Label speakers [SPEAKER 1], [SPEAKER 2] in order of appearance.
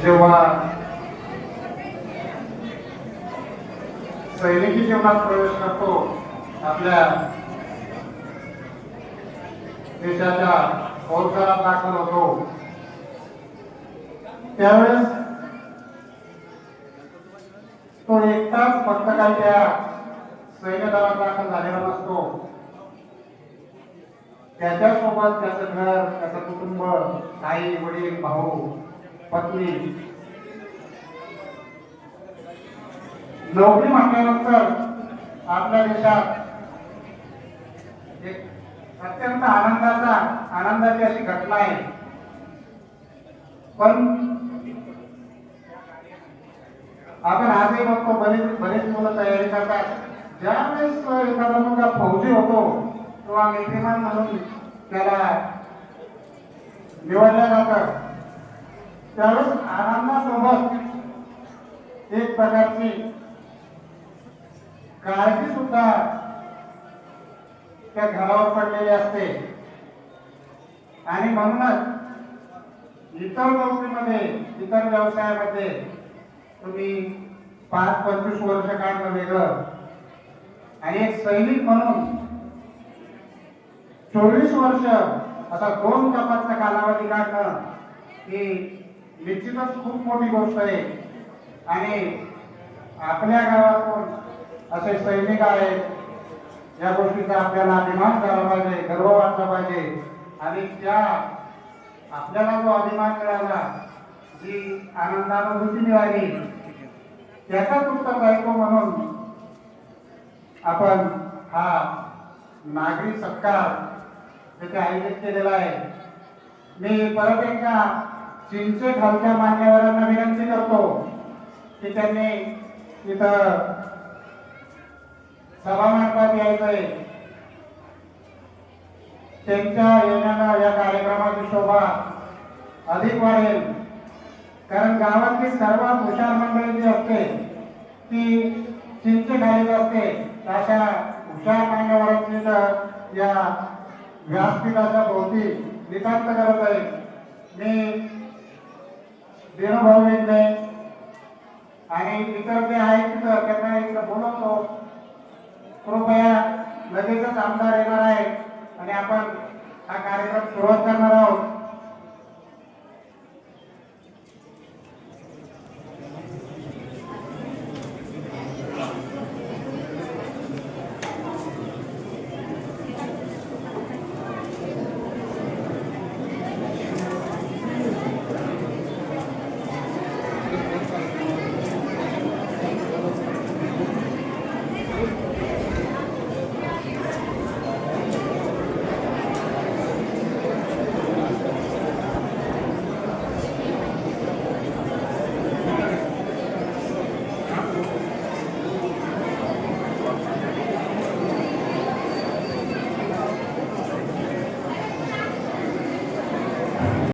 [SPEAKER 1] जेव्हा सैनिकी जीवनात प्रवेश करतो, आपल्या देशाच्या फौजदारात दाखल होतो, त्यावेळेस तो एकटाच फक्त काही त्या सैन्य दलात दाखल झालेला नसतो. त्याच्यासोबत त्याचं घर, त्याचं कुटुंब, आई वडील, भाऊ, पत्नी. नोकरी म्हटल्यानंतर आपल्या देशात एक अत्यंत आनंदाची अशी घटना आहे. पण आपण आजही बघतो, बरेच मुलं तयारी करतात. ज्यावेळेस एखादा मुलगा फौजी होतो किंवा नेतृमान म्हणून त्याला निवडलं जातं, त्यावेळेस आनंदासोबत एक प्रकारची काळजी सुद्धा त्या घरावर पडलेली असते. आणि म्हणूनच इतर नोकरीमध्ये, इतर व्यवसायामध्ये तुम्ही 5-25 वर्ष काढणं वेगळं, आणि एक सैनिक म्हणून 24 वर्ष असा 2 टप्प्याचा कालावधी काढणं ही निश्चितच खूप मोठी गोष्ट आहे. आणि आपल्या गावातून असे सैनिक आहेत, या गोष्टीचा आपल्याला अभिमान करायला पाहिजे, गर्व वाटला पाहिजे. आणि त्या आपल्याला जो अभिमान मिळाला, जी आनंदानुभूती मिळाली, त्याचाच उत्तरदायित्व म्हणून आपण हा नागरी सत्कार तिथे आयोजित केलेला आहे. मी परत एकदा चिंचे खालच्या मान्यवरांना विनंती करतो की त्यांनी इथं सभा मंडपात यायचंय. त्यांच्या येण्यानं या कार्यक्रमाची शोभा अधिक वाढेल. कारण गावातली सर्वात हुशार मंडळी जी असते ती चिंचे खालीच असते. अशा हुशार मान्यवरांची या व्यासपीठाच्या भोवती नितांत करत आहे. मी दिनभाऊ वेगळे आणि इतर जे आहेत